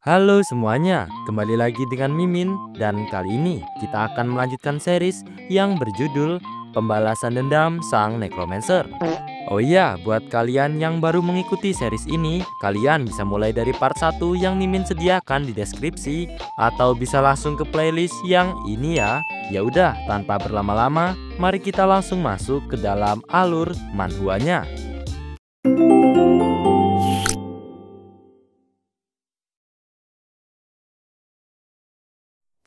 Halo semuanya, kembali lagi dengan Mimin dan kali ini kita akan melanjutkan series yang berjudul Pembalasan Dendam Sang Necromancer. Oh iya, buat kalian yang baru mengikuti series ini, kalian bisa mulai dari part 1 yang Mimin sediakan di deskripsi atau bisa langsung ke playlist yang ini ya. Ya udah, tanpa berlama-lama, mari kita langsung masuk ke dalam alur manhwanya.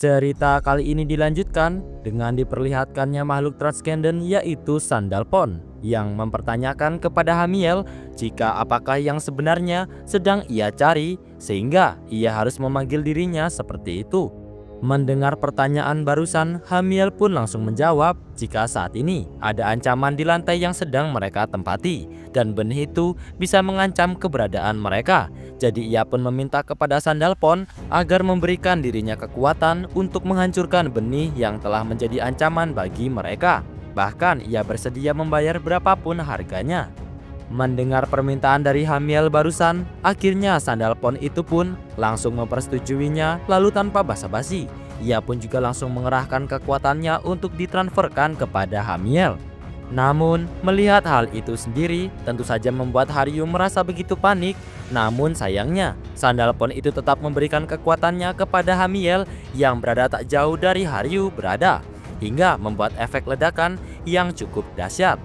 Cerita kali ini dilanjutkan dengan diperlihatkannya makhluk Transcendent yaitu Sandalphon yang mempertanyakan kepada Hamiel jika apakah yang sebenarnya sedang ia cari sehingga ia harus memanggil dirinya seperti itu. Mendengar pertanyaan barusan, Hamiel pun langsung menjawab jika saat ini ada ancaman di lantai yang sedang mereka tempati dan benih itu bisa mengancam keberadaan mereka. Jadi ia pun meminta kepada Sandalphon agar memberikan dirinya kekuatan untuk menghancurkan benih yang telah menjadi ancaman bagi mereka. Bahkan ia bersedia membayar berapapun harganya. Mendengar permintaan dari Hamiel barusan, akhirnya Sandalphon itu pun langsung mempersetujuinya lalu tanpa basa-basi. Ia pun juga langsung mengerahkan kekuatannya untuk ditransferkan kepada Hamiel. Namun, melihat hal itu sendiri tentu saja membuat Haryu merasa begitu panik. Namun sayangnya, Sandalphon itu tetap memberikan kekuatannya kepada Hamiel yang berada tak jauh dari Haryu berada, hingga membuat efek ledakan yang cukup dahsyat.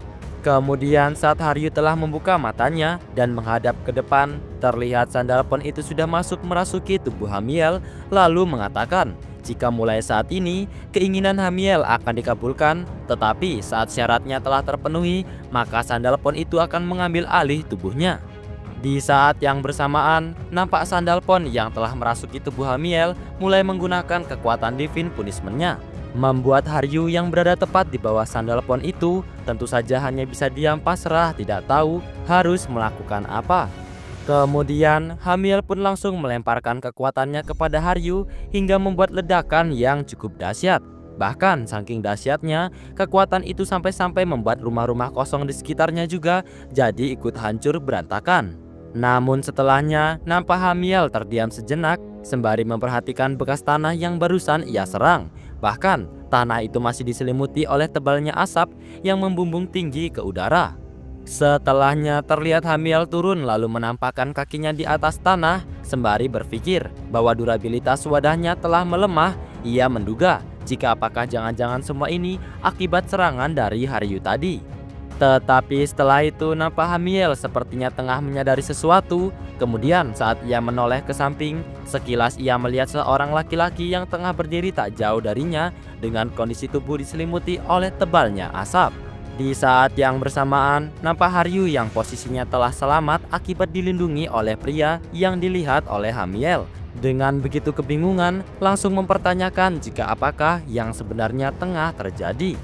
Kemudian saat Haryu telah membuka matanya dan menghadap ke depan, terlihat Sandalphon itu sudah masuk merasuki tubuh Hamiel lalu mengatakan jika mulai saat ini keinginan Hamiel akan dikabulkan, tetapi saat syaratnya telah terpenuhi maka Sandalphon itu akan mengambil alih tubuhnya. Di saat yang bersamaan, nampak Sandalphon yang telah merasuki tubuh Hamiel mulai menggunakan kekuatan Divine Punishment-nya, membuat Haryu yang berada tepat di bawah Sandalphon itu tentu saja hanya bisa diam pasrah tidak tahu harus melakukan apa. Kemudian Hamiel pun langsung melemparkan kekuatannya kepada Haryu hingga membuat ledakan yang cukup dahsyat. Bahkan saking dahsyatnya, kekuatan itu sampai-sampai membuat rumah-rumah kosong di sekitarnya juga jadi ikut hancur berantakan. Namun setelahnya, nampak Hamiel terdiam sejenak sembari memperhatikan bekas tanah yang barusan ia serang. Bahkan, tanah itu masih diselimuti oleh tebalnya asap yang membumbung tinggi ke udara. Setelahnya terlihat Hamiel turun lalu menampakkan kakinya di atas tanah sembari berpikir bahwa durabilitas wadahnya telah melemah. Ia menduga jika apakah jangan-jangan semua ini akibat serangan dari Haryu tadi. Tetapi setelah itu nampak Hamiel sepertinya tengah menyadari sesuatu. Kemudian saat ia menoleh ke samping, sekilas ia melihat seorang laki-laki yang tengah berdiri tak jauh darinya dengan kondisi tubuh diselimuti oleh tebalnya asap. Di saat yang bersamaan, nampak Haryu yang posisinya telah selamat akibat dilindungi oleh pria yang dilihat oleh Hamiel. Dengan begitu kebingungan, langsung mempertanyakan jika apakah yang sebenarnya tengah terjadi.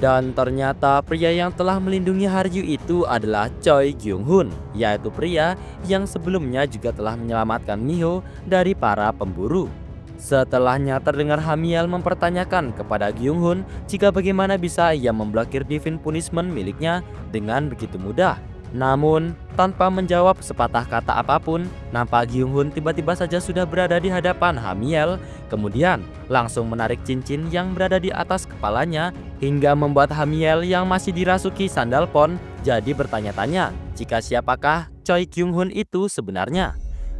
Dan ternyata pria yang telah melindungi Haryu itu adalah Choi Kyung-hun, yaitu pria yang sebelumnya juga telah menyelamatkan Miho dari para pemburu. Setelahnya terdengar Hamiel mempertanyakan kepada Kyung-hun jika bagaimana bisa ia memblokir Divine Punishment miliknya dengan begitu mudah. Namun, tanpa menjawab sepatah kata apapun, nampak Kyung-hun tiba-tiba saja sudah berada di hadapan Hamiel, kemudian langsung menarik cincin yang berada di atas kepalanya hingga membuat Hamiel yang masih dirasuki Sandalphon jadi bertanya-tanya jika siapakah Choi Kyung-hun itu sebenarnya.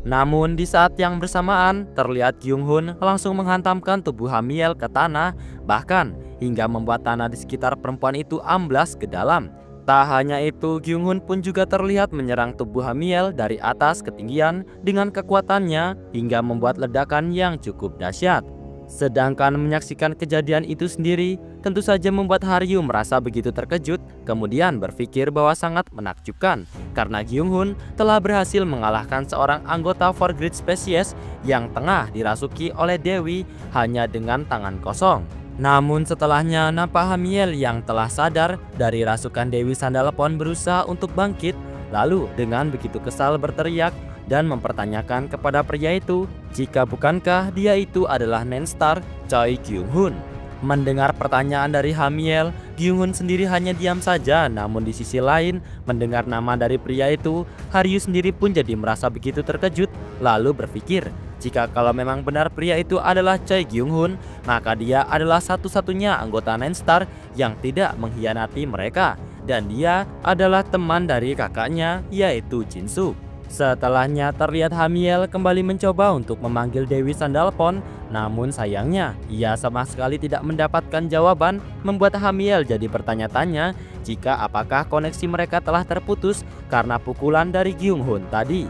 Namun di saat yang bersamaan, terlihat Kyung-hun langsung menghantamkan tubuh Hamiel ke tanah, bahkan hingga membuat tanah di sekitar perempuan itu amblas ke dalam. Tak hanya itu, Kyung-hun pun juga terlihat menyerang tubuh Hamiel dari atas ketinggian dengan kekuatannya hingga membuat ledakan yang cukup dahsyat. Sedangkan menyaksikan kejadian itu sendiri tentu saja membuat Haryu merasa begitu terkejut, kemudian berpikir bahwa sangat menakjubkan karena Kyung-hun telah berhasil mengalahkan seorang anggota For Great Species yang tengah dirasuki oleh Dewi hanya dengan tangan kosong. Namun setelahnya nampak Hamiel yang telah sadar dari rasukan Dewi Sandalphon berusaha untuk bangkit, lalu dengan begitu kesal berteriak dan mempertanyakan kepada pria itu jika bukankah dia itu adalah Nenstar Choi Kyung-hun. Mendengar pertanyaan dari Hamiel, Kyung-hun sendiri hanya diam saja. Namun di sisi lain, mendengar nama dari pria itu, Haryu sendiri pun jadi merasa begitu terkejut lalu berpikir jika kalau memang benar pria itu adalah Choi Gyung Hun, maka dia adalah satu-satunya anggota Nine Star yang tidak mengkhianati mereka. Dan dia adalah teman dari kakaknya, yaitu Jin Suk. Setelahnya terlihat Hamiel kembali mencoba untuk memanggil Dewi Sandalphon, namun sayangnya ia sama sekali tidak mendapatkan jawaban, membuat Hamiel jadi bertanya-tanya jika apakah koneksi mereka telah terputus karena pukulan dari Gyung Hun tadi.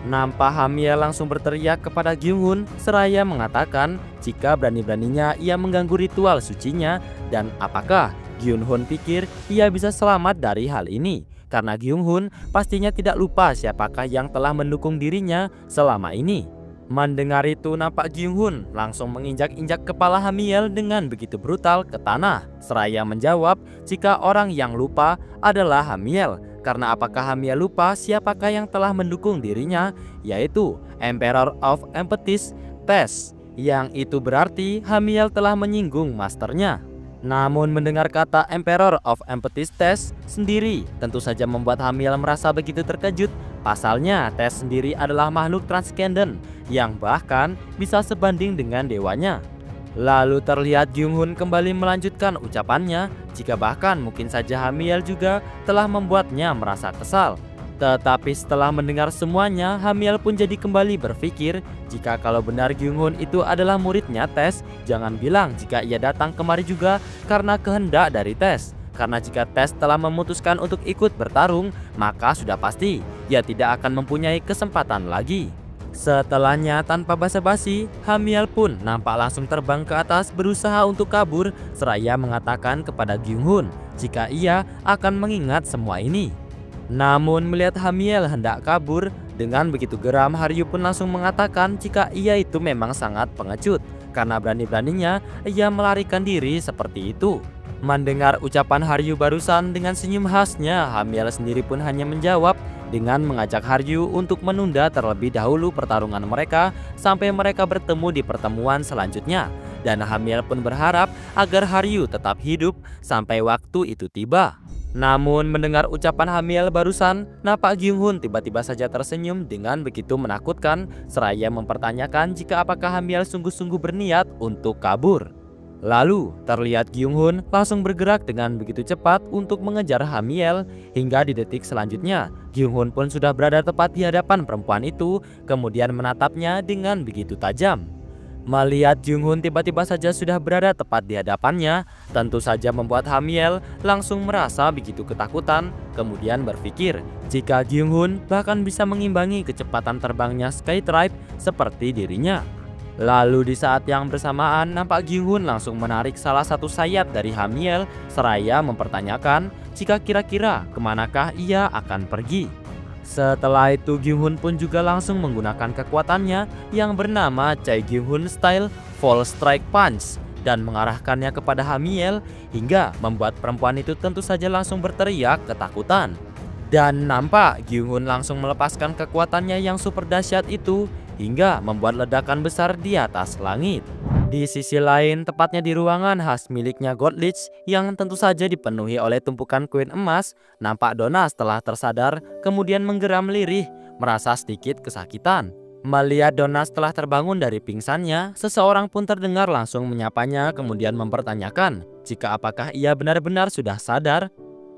Nampak Hamiel langsung berteriak kepada Gyung Hun seraya mengatakan jika berani-beraninya ia mengganggu ritual sucinya, dan apakah Gyung Hun pikir ia bisa selamat dari hal ini. Karena Gyung Hun pastinya tidak lupa siapakah yang telah mendukung dirinya selama ini. Mendengar itu, nampak Gyung Hun langsung menginjak-injak kepala Hamiel dengan begitu brutal ke tanah, seraya menjawab jika orang yang lupa adalah Hamiel. Karena apakah Hamiel lupa siapakah yang telah mendukung dirinya, yaitu Emperor of Empathies Test, yang itu berarti Hamiel telah menyinggung masternya. Namun mendengar kata Emperor of Empathies Test sendiri tentu saja membuat Hamiel merasa begitu terkejut. Pasalnya Test sendiri adalah makhluk transcendent yang bahkan bisa sebanding dengan dewanya. Lalu terlihat Gyung Hun kembali melanjutkan ucapannya jika bahkan mungkin saja Hamiel juga telah membuatnya merasa kesal. Tetapi setelah mendengar semuanya, Hamiel pun jadi kembali berpikir jika kalau benar Gyung Hun itu adalah muridnya Test, jangan bilang jika ia datang kemari juga karena kehendak dari Test. Karena jika Test telah memutuskan untuk ikut bertarung, maka sudah pasti ia tidak akan mempunyai kesempatan lagi. Setelahnya tanpa basa-basi, Hamiel pun nampak langsung terbang ke atas berusaha untuk kabur seraya mengatakan kepada Gyung Hun jika ia akan mengingat semua ini. Namun melihat Hamiel hendak kabur, dengan begitu geram Haryu pun langsung mengatakan jika ia itu memang sangat pengecut karena berani-beraninya ia melarikan diri seperti itu. Mendengar ucapan Haryu barusan dengan senyum khasnya, Hamiel sendiri pun hanya menjawab dengan mengajak Haryu untuk menunda terlebih dahulu pertarungan mereka sampai mereka bertemu di pertemuan selanjutnya. Dan Hamiel pun berharap agar Haryu tetap hidup sampai waktu itu tiba. Namun mendengar ucapan Hamiel barusan, nampak Gyung Hun tiba-tiba saja tersenyum dengan begitu menakutkan seraya mempertanyakan jika apakah Hamiel sungguh-sungguh berniat untuk kabur. Lalu terlihat Gyung Hun langsung bergerak dengan begitu cepat untuk mengejar Hamiel hingga di detik selanjutnya Gyung Hun pun sudah berada tepat di hadapan perempuan itu, kemudian menatapnya dengan begitu tajam. Melihat Gyung Hun tiba-tiba saja sudah berada tepat di hadapannya, tentu saja membuat Hamiel langsung merasa begitu ketakutan, kemudian berpikir jika Gyung Hun bahkan bisa mengimbangi kecepatan terbangnya Sky Tribe seperti dirinya. Lalu di saat yang bersamaan nampak Gyung Hun langsung menarik salah satu sayap dari Hamiel seraya mempertanyakan jika kira-kira kemanakah ia akan pergi. Setelah itu Gyung Hun pun juga langsung menggunakan kekuatannya yang bernama Choi Gyung Hun Style Fall Strike Punch dan mengarahkannya kepada Hamiel hingga membuat perempuan itu tentu saja langsung berteriak ketakutan. Dan nampak Gyung Hun langsung melepaskan kekuatannya yang super dahsyat itu hingga membuat ledakan besar di atas langit. Di sisi lain, tepatnya di ruangan khas miliknya God Lich yang tentu saja dipenuhi oleh tumpukan koin emas, nampak Donna setelah tersadar kemudian menggeram lirih, merasa sedikit kesakitan. Melihat Donna setelah terbangun dari pingsannya, seseorang pun terdengar langsung menyapanya kemudian mempertanyakan jika apakah ia benar-benar sudah sadar.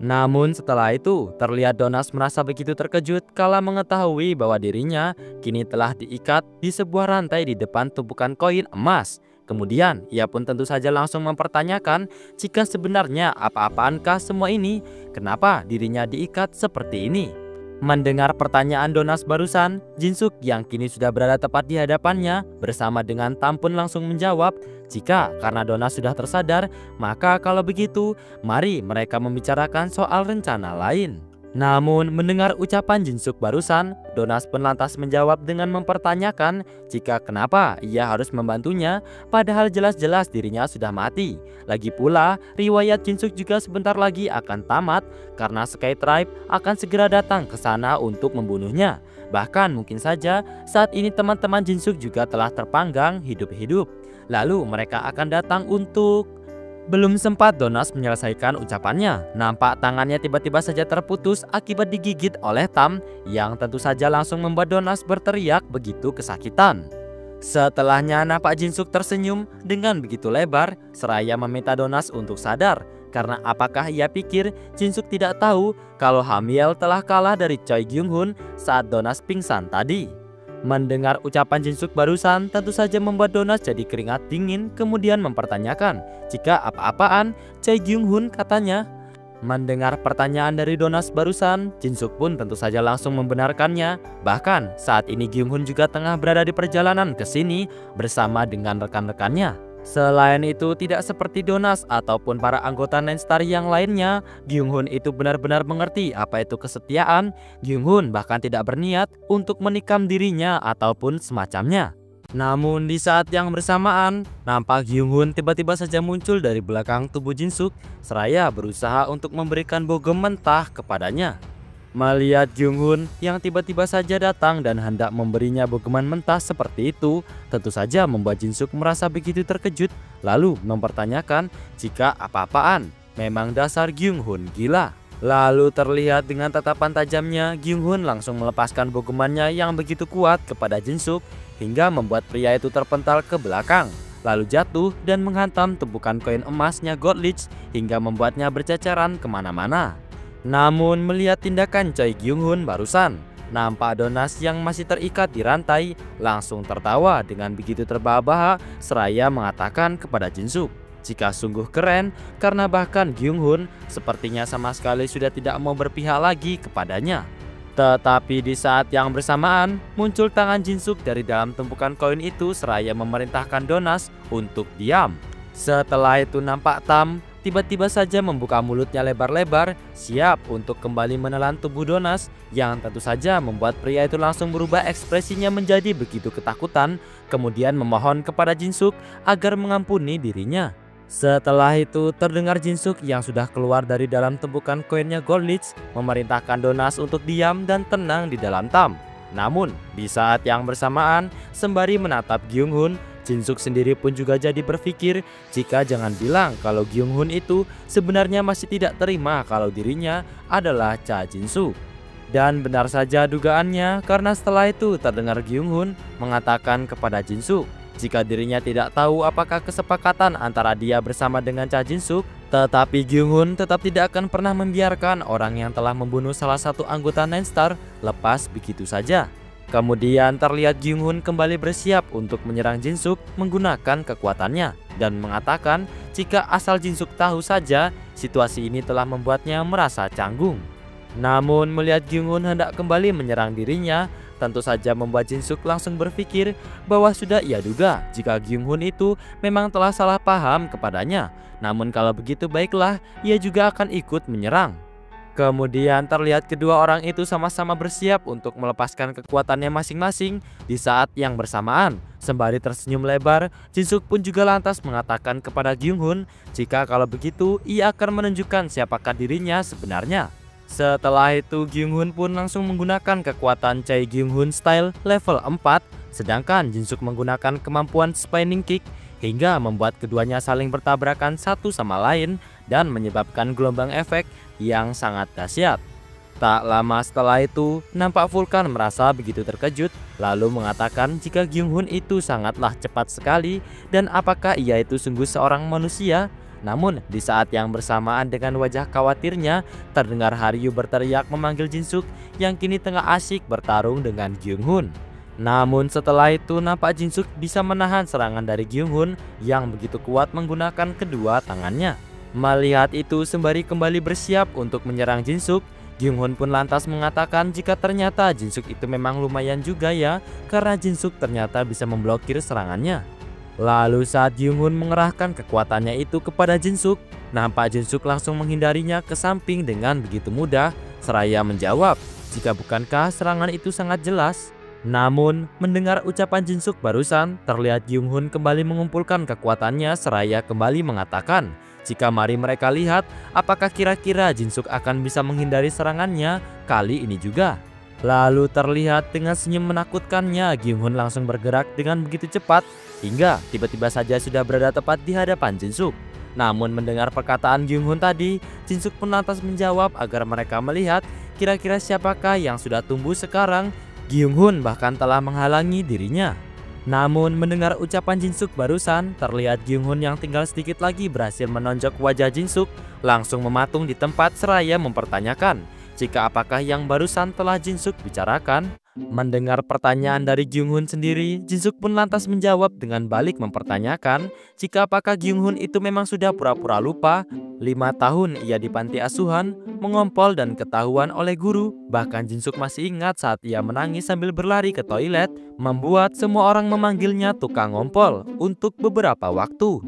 Namun setelah itu, terlihat Donas merasa begitu terkejut kala mengetahui bahwa dirinya kini telah diikat di sebuah rantai di depan tumpukan koin emas. Kemudian, ia pun tentu saja langsung mempertanyakan jika sebenarnya apa-apaankah semua ini, kenapa dirinya diikat seperti ini. Mendengar pertanyaan Donas barusan, Jin Suk yang kini sudah berada tepat di hadapannya bersama dengan Tam pun langsung menjawab jika karena Donas sudah tersadar, maka kalau begitu mari mereka membicarakan soal rencana lain. Namun mendengar ucapan Jin Suk barusan, Donas pun lantas menjawab dengan mempertanyakan jika kenapa ia harus membantunya padahal jelas-jelas dirinya sudah mati. Lagi pula riwayat Jin Suk juga sebentar lagi akan tamat karena Sky Tribe akan segera datang ke sana untuk membunuhnya. Bahkan mungkin saja saat ini teman-teman Jin Suk juga telah terpanggang hidup-hidup. Lalu mereka akan datang untuk... Belum sempat Donas menyelesaikan ucapannya, nampak tangannya tiba-tiba saja terputus akibat digigit oleh Tam yang tentu saja langsung membuat Donas berteriak begitu kesakitan. Setelahnya nampak Jinsuk tersenyum dengan begitu lebar seraya meminta Donas untuk sadar. Karena apakah ia pikir Jinsuk tidak tahu kalau Hamiel telah kalah dari Choi Gyung-hun saat Donas pingsan tadi. Mendengar ucapan Jinsuk barusan tentu saja membuat Donas jadi keringat dingin, kemudian mempertanyakan jika apa-apaan Choi Gyung-hun katanya. Mendengar pertanyaan dari Donas barusan, Jinsuk pun tentu saja langsung membenarkannya. Bahkan saat ini Gyung-hun juga tengah berada di perjalanan ke sini bersama dengan rekan-rekannya. Selain itu, tidak seperti Donas ataupun para anggota Nine Star yang lainnya, Gyung-hun itu benar-benar mengerti apa itu kesetiaan. Gyung-hun bahkan tidak berniat untuk menikam dirinya ataupun semacamnya. Namun di saat yang bersamaan, nampak Gyung-hun tiba-tiba saja muncul dari belakang tubuh Jinsuk seraya berusaha untuk memberikan bogem mentah kepadanya. Melihat Gyung-hun yang tiba-tiba saja datang dan hendak memberinya bogeman mentah seperti itu, tentu saja membuat Jinsuk merasa begitu terkejut, lalu mempertanyakan jika apa-apaan. Memang dasar Gyung-hun gila. Lalu terlihat dengan tatapan tajamnya, Gyung-hun langsung melepaskan bogemannya yang begitu kuat kepada Jinsuk hingga membuat pria itu terpental ke belakang, lalu jatuh dan menghantam tumpukan koin emasnya Godlich hingga membuatnya berceceran kemana-mana. Namun melihat tindakan Choi Gyung-hun barusan, nampak Donas yang masih terikat di rantai langsung tertawa dengan begitu terbahak-bahak seraya mengatakan kepada Jinsuk jika sungguh keren karena bahkan Gyung-hun sepertinya sama sekali sudah tidak mau berpihak lagi kepadanya. Tetapi di saat yang bersamaan muncul tangan Jinsuk dari dalam tumpukan koin itu seraya memerintahkan Donas untuk diam. Setelah itu nampak Tam tiba-tiba saja membuka mulutnya lebar-lebar siap untuk kembali menelan tubuh Donas yang tentu saja membuat pria itu langsung berubah ekspresinya menjadi begitu ketakutan, kemudian memohon kepada Jinsuk agar mengampuni dirinya. Setelah itu terdengar Jinsuk yang sudah keluar dari dalam tumpukan koinnya Godlich memerintahkan Donas untuk diam dan tenang di dalam Tam. Namun di saat yang bersamaan sembari menatap Gyung-hun, Jinsuk sendiri pun juga jadi berpikir jika jangan bilang kalau Gyung-hun itu sebenarnya masih tidak terima kalau dirinya adalah Cha Jinsu. Dan benar saja dugaannya karena setelah itu terdengar Gyung-hun mengatakan kepada Jinsuk jika dirinya tidak tahu apakah kesepakatan antara dia bersama dengan Cha Jinsuk, tetapi Gyung-hun tetap tidak akan pernah membiarkan orang yang telah membunuh salah satu anggota Nine Star lepas begitu saja. Kemudian terlihat Gyung-hun kembali bersiap untuk menyerang Jinsuk menggunakan kekuatannya dan mengatakan jika asal Jinsuk tahu saja situasi ini telah membuatnya merasa canggung. Namun melihat Gyung-hun hendak kembali menyerang dirinya, tentu saja membuat Jinsuk langsung berpikir bahwa sudah ia duga jika Gyung-hun itu memang telah salah paham kepadanya. Namun kalau begitu baiklah, ia juga akan ikut menyerang. Kemudian terlihat kedua orang itu sama-sama bersiap untuk melepaskan kekuatannya masing-masing di saat yang bersamaan. Sembari tersenyum lebar, Jinsuk pun juga lantas mengatakan kepada Gyung-hun jika kalau begitu ia akan menunjukkan siapakah dirinya sebenarnya. Setelah itu Gyung-hun pun langsung menggunakan kekuatan Choi Gyung-hun style level 4, sedangkan Jinsuk menggunakan kemampuan spinning kick hingga membuat keduanya saling bertabrakan satu sama lain dan menyebabkan gelombang efek yang sangat dahsyat. Tak lama setelah itu, nampak Vulkan merasa begitu terkejut lalu mengatakan jika Gyung-hun itu sangatlah cepat sekali dan apakah ia itu sungguh seorang manusia. Namun di saat yang bersamaan dengan wajah khawatirnya, terdengar Haryu berteriak memanggil Jinsuk yang kini tengah asyik bertarung dengan Gyung-hun. Namun setelah itu nampak Jinsuk bisa menahan serangan dari Gyung-hun yang begitu kuat menggunakan kedua tangannya. Melihat itu sembari kembali bersiap untuk menyerang Jinsuk, Gyung-hun pun lantas mengatakan jika ternyata Jinsuk itu memang lumayan juga ya, karena Jinsuk ternyata bisa memblokir serangannya. Lalu saat Gyung-hun mengerahkan kekuatannya itu kepada Jinsuk, nampak Jinsuk langsung menghindarinya ke samping dengan begitu mudah seraya menjawab jika bukankah serangan itu sangat jelas. Namun mendengar ucapan Jinsuk barusan, terlihat Gyung-hun kembali mengumpulkan kekuatannya seraya kembali mengatakan jika mari mereka lihat apakah kira-kira Jinsuk akan bisa menghindari serangannya kali ini juga. Lalu terlihat dengan senyum menakutkannya Gyung-hun langsung bergerak dengan begitu cepat hingga tiba-tiba saja sudah berada tepat di hadapan Jinsuk. Namun mendengar perkataan Gyung-hun tadi, Jinsuk pun lantas menjawab agar mereka melihat kira-kira siapakah yang sudah tumbuh sekarang. Gyung-hun bahkan telah menghalangi dirinya. Namun mendengar ucapan Jinsuk barusan, terlihat Gyunghun yang tinggal sedikit lagi berhasil menonjok wajah Jinsuk, langsung mematung di tempat seraya mempertanyakan jika apakah yang barusan telah Jinsuk bicarakan. Mendengar pertanyaan dari Gyunghun sendiri, Jinsuk pun lantas menjawab dengan balik mempertanyakan jika apakah Gyunghun itu memang sudah pura-pura lupa. 5 tahun ia di panti asuhan, mengompol dan ketahuan oleh guru. Bahkan Jinsuk masih ingat saat ia menangis sambil berlari ke toilet, membuat semua orang memanggilnya tukang ngompol untuk beberapa waktu.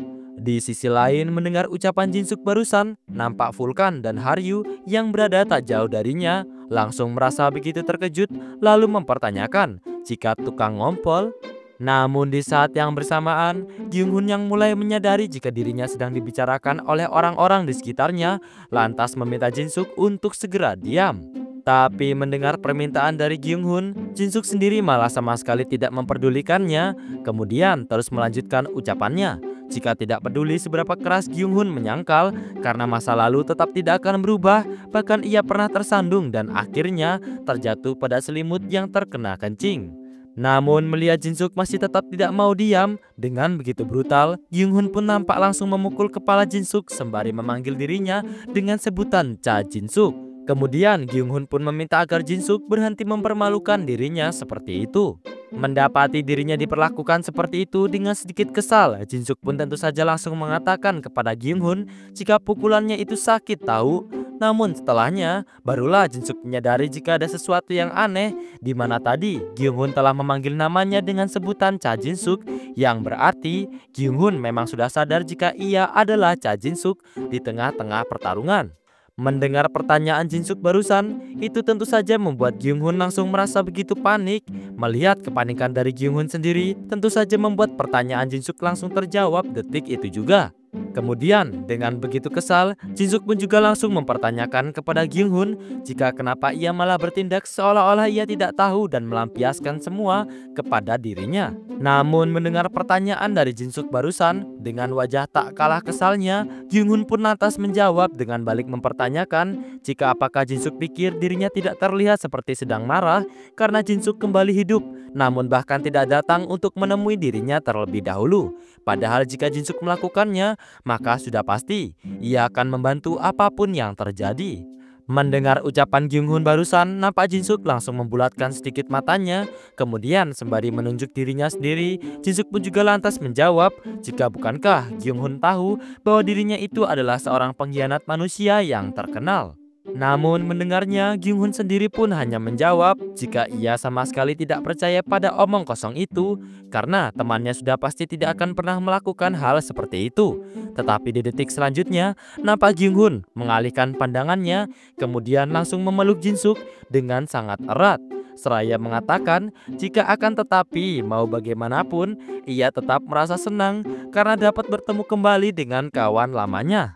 Di sisi lain, mendengar ucapan Jinsuk barusan, nampak Vulkan dan Haryu yang berada tak jauh darinya langsung merasa begitu terkejut lalu mempertanyakan jika tukang ngompol. Namun di saat yang bersamaan, Gyunghun yang mulai menyadari jika dirinya sedang dibicarakan oleh orang-orang di sekitarnya lantas meminta Jinsuk untuk segera diam. Tapi mendengar permintaan dari Gyunghun, Jinsuk sendiri malah sama sekali tidak memperdulikannya, kemudian terus melanjutkan ucapannya. Jika tidak peduli seberapa keras Gyunghun menyangkal, karena masa lalu tetap tidak akan berubah, bahkan ia pernah tersandung dan akhirnya terjatuh pada selimut yang terkena kencing. Namun melihat Jinsuk masih tetap tidak mau diam, dengan begitu brutal, Gyunghun pun nampak langsung memukul kepala Jinsuk sembari memanggil dirinya dengan sebutan Cha Jinsuk. Kemudian Gyunghun pun meminta agar Jinsuk berhenti mempermalukan dirinya seperti itu. Mendapati dirinya diperlakukan seperti itu dengan sedikit kesal, Jinsuk pun tentu saja langsung mengatakan kepada Gyunghun jika pukulannya itu sakit tahu. Namun setelahnya, barulah Jinsuk menyadari jika ada sesuatu yang aneh, di mana tadi Gyunghun telah memanggil namanya dengan sebutan Cha Jinsuk, yang berarti Gyunghun memang sudah sadar jika ia adalah Cha Jinsuk di tengah-tengah pertarungan. Mendengar pertanyaan Jinsuk barusan, itu tentu saja membuat Gyunghun langsung merasa begitu panik. Melihat kepanikan dari Gyunghun sendiri, tentu saja membuat pertanyaan Jinsuk langsung terjawab detik itu juga. Kemudian, dengan begitu kesal, Jinsuk pun juga langsung mempertanyakan kepada Gyunghun jika kenapa ia malah bertindak seolah-olah ia tidak tahu dan melampiaskan semua kepada dirinya. Namun mendengar pertanyaan dari Jinsuk barusan, dengan wajah tak kalah kesalnya, Gyunghun pun lantas menjawab dengan balik mempertanyakan jika apakah Jinsuk pikir dirinya tidak terlihat seperti sedang marah karena Jinsuk kembali hidup, namun bahkan tidak datang untuk menemui dirinya terlebih dahulu. Padahal jika Jinsuk melakukannya, maka sudah pasti ia akan membantu apapun yang terjadi. Mendengar ucapan Gyunghun barusan, nampak Jinsuk langsung membulatkan sedikit matanya. Kemudian sembari menunjuk dirinya sendiri, Jinsuk pun juga lantas menjawab jika bukankah Gyunghun tahu bahwa dirinya itu adalah seorang pengkhianat manusia yang terkenal. Namun mendengarnya, Gyunghun sendiri pun hanya menjawab jika ia sama sekali tidak percaya pada omong kosong itu, karena temannya sudah pasti tidak akan pernah melakukan hal seperti itu. Tetapi di detik selanjutnya, nampak Gyunghun mengalihkan pandangannya, kemudian langsung memeluk Jinsuk dengan sangat erat. Seraya mengatakan jika akan tetapi mau bagaimanapun, ia tetap merasa senang karena dapat bertemu kembali dengan kawan lamanya.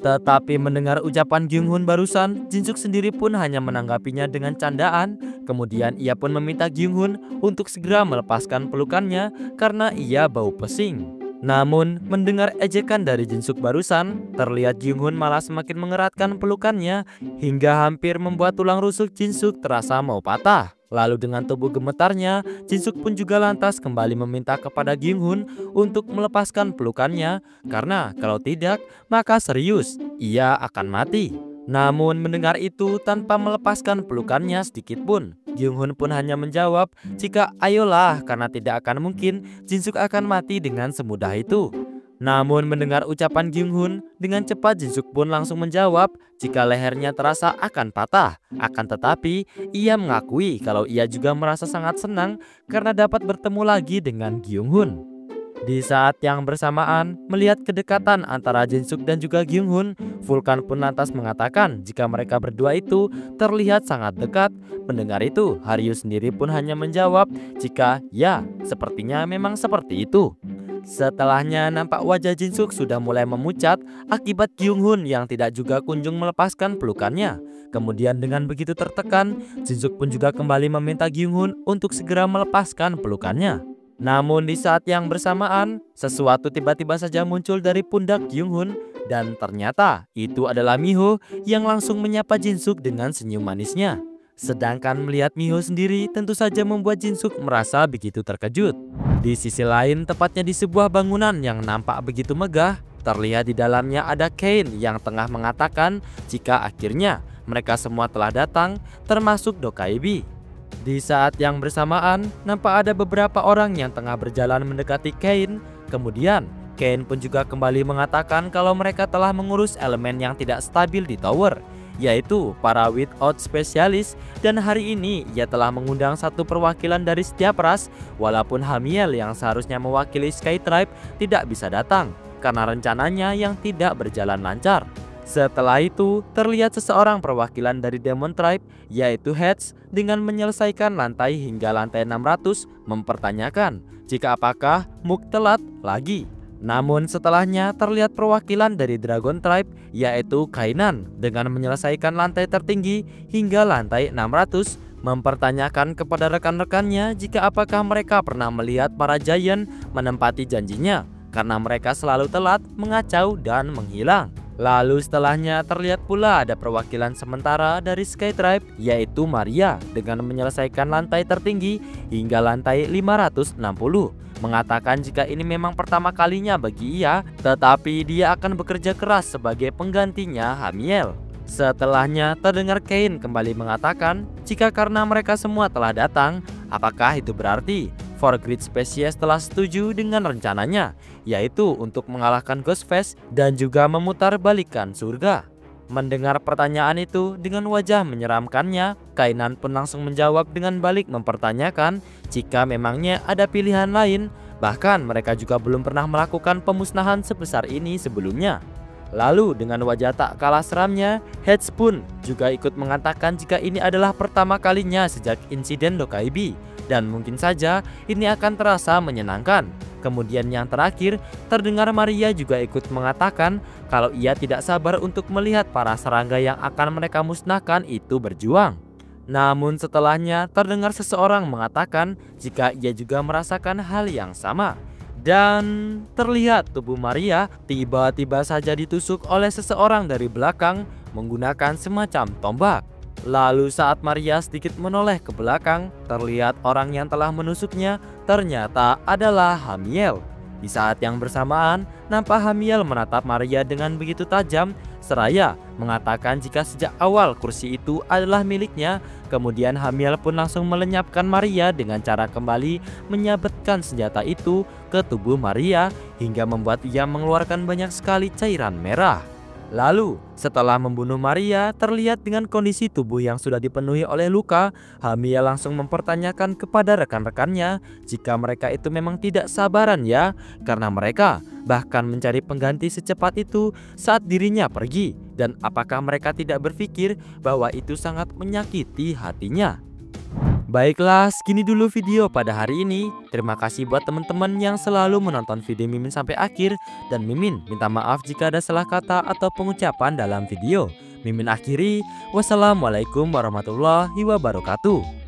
Tetapi mendengar ucapan Gyunghun barusan, Jinsuk sendiri pun hanya menanggapinya dengan candaan. Kemudian ia pun meminta Gyunghun untuk segera melepaskan pelukannya karena ia bau pesing. Namun mendengar ejekan dari Jinsuk barusan, terlihat Gyunghun malah semakin mengeratkan pelukannya hingga hampir membuat tulang rusuk Jinsuk terasa mau patah. Lalu dengan tubuh gemetarnya, Jinsuk pun juga lantas kembali meminta kepada Gyunghun untuk melepaskan pelukannya, karena kalau tidak, maka serius, ia akan mati. Namun mendengar itu tanpa melepaskan pelukannya sedikit pun, Gyunghun pun hanya menjawab jika ayolah karena tidak akan mungkin Jinsuk akan mati dengan semudah itu. Namun mendengar ucapan Gyunghun, dengan cepat Jinsuk pun langsung menjawab jika lehernya terasa akan patah. Akan tetapi, ia mengakui kalau ia juga merasa sangat senang karena dapat bertemu lagi dengan Gyunghun. Di saat yang bersamaan, melihat kedekatan antara Jinsuk dan juga Gyunghun, Vulkan pun lantas mengatakan jika mereka berdua itu terlihat sangat dekat. Mendengar itu, Haryu sendiri pun hanya menjawab jika ya, sepertinya memang seperti itu. Setelahnya nampak wajah Jinsuk sudah mulai memucat akibat Gyunghun yang tidak juga kunjung melepaskan pelukannya. Kemudian dengan begitu tertekan, Jinsuk pun juga kembali meminta Gyunghun untuk segera melepaskan pelukannya. Namun di saat yang bersamaan, sesuatu tiba-tiba saja muncul dari pundak Gyunghun dan ternyata itu adalah Miho yang langsung menyapa Jinsuk dengan senyum manisnya. Sedangkan melihat Miho sendiri tentu saja membuat Jin-suk merasa begitu terkejut. Di sisi lain, tepatnya di sebuah bangunan yang nampak begitu megah, terlihat di dalamnya ada Kain yang tengah mengatakan jika akhirnya mereka semua telah datang, termasuk Dokaibi. Di saat yang bersamaan, nampak ada beberapa orang yang tengah berjalan mendekati Kain. Kemudian, Kain pun juga kembali mengatakan kalau mereka telah mengurus elemen yang tidak stabil di tower, yaitu para Without spesialis, dan hari ini ia telah mengundang satu perwakilan dari setiap ras, walaupun Hamiel yang seharusnya mewakili Sky Tribe tidak bisa datang karena rencananya yang tidak berjalan lancar. Setelah itu, terlihat seseorang perwakilan dari Demon Tribe, yaitu Heads, dengan menyelesaikan lantai hingga lantai 600, mempertanyakan jika apakah Mook telat lagi. Namun setelahnya terlihat perwakilan dari Dragon Tribe, yaitu Kainan, dengan menyelesaikan lantai tertinggi hingga lantai 600, mempertanyakan kepada rekan-rekannya jika apakah mereka pernah melihat para Giant menempati janjinya, karena mereka selalu telat, mengacau, dan menghilang. Lalu setelahnya terlihat pula ada perwakilan sementara dari Sky Tribe, yaitu Maria, dengan menyelesaikan lantai tertinggi hingga lantai 560, mengatakan jika ini memang pertama kalinya bagi ia, tetapi dia akan bekerja keras sebagai penggantinya Hamiel. Setelahnya terdengar Kain kembali mengatakan jika karena mereka semua telah datang, apakah itu berarti Four Great Species telah setuju dengan rencananya, yaitu untuk mengalahkan Ghostface dan juga memutar balikan surga. Mendengar pertanyaan itu dengan wajah menyeramkannya, Kainan pun langsung menjawab dengan balik mempertanyakan jika memangnya ada pilihan lain, bahkan mereka juga belum pernah melakukan pemusnahan sebesar ini sebelumnya. Lalu dengan wajah tak kalah seramnya, Heads pun juga ikut mengatakan jika ini adalah pertama kalinya sejak insiden Dokaibi, dan mungkin saja ini akan terasa menyenangkan. Kemudian yang terakhir, terdengar Maria juga ikut mengatakan kalau ia tidak sabar untuk melihat para serangga yang akan mereka musnahkan itu berjuang. Namun setelahnya terdengar seseorang mengatakan jika ia juga merasakan hal yang sama. Dan terlihat tubuh Maria tiba-tiba saja ditusuk oleh seseorang dari belakang menggunakan semacam tombak. Lalu saat Maria sedikit menoleh ke belakang, terlihat orang yang telah menusuknya ternyata adalah Hamiel. Di saat yang bersamaan, nampak Hamiel menatap Maria dengan begitu tajam, seraya mengatakan jika sejak awal kursi itu adalah miliknya. Kemudian Hamiel pun langsung melenyapkan Maria dengan cara kembali menyabetkan senjata itu ke tubuh Maria hingga membuat ia mengeluarkan banyak sekali cairan merah. Lalu, setelah membunuh Maria, terlihat dengan kondisi tubuh yang sudah dipenuhi oleh luka, Hamiel langsung mempertanyakan kepada rekan-rekannya jika mereka itu memang tidak sabaran ya, karena mereka bahkan mencari pengganti secepat itu saat dirinya pergi, dan apakah mereka tidak berpikir bahwa itu sangat menyakiti hatinya. Baiklah, segini dulu video pada hari ini. Terima kasih buat teman-teman yang selalu menonton video Mimin sampai akhir. Dan Mimin minta maaf jika ada salah kata atau pengucapan dalam video. Mimin akhiri, wassalamualaikum warahmatullahi wabarakatuh.